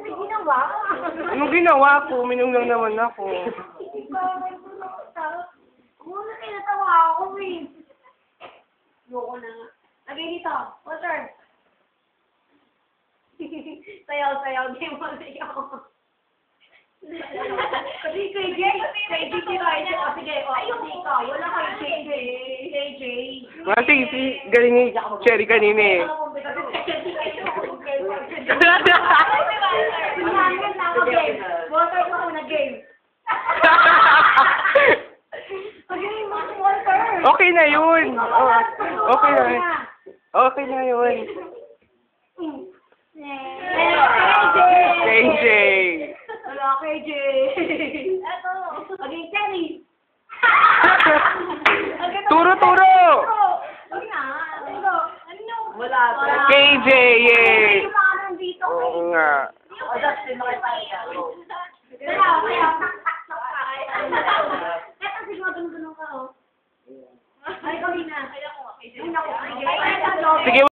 may ginawa. Anong ginawa ko? Uminom lang naman ako. Muna tinatawa ako eh. Loko na nga. Lagay dito. Water. Sayaw-sayaw. Game mo sayaw. Kasi kay Jay. Kay Jay si Ryan. O sige. Ayun ikaw. Wala kay Jay. Kay Jay. Kasi si galing ni Cherry kanina eh. Water ko muna game. Okay na yun. Okay na. Okay na yun. KJ. Wala KJ. Eto. Maging Cherry. Turo-turo. Wag na. Ano? Wala. KJ, yay. Dito. Oo nga. Eto, siguro ganun-ganun ka, oh. Ay, kami na. Sige.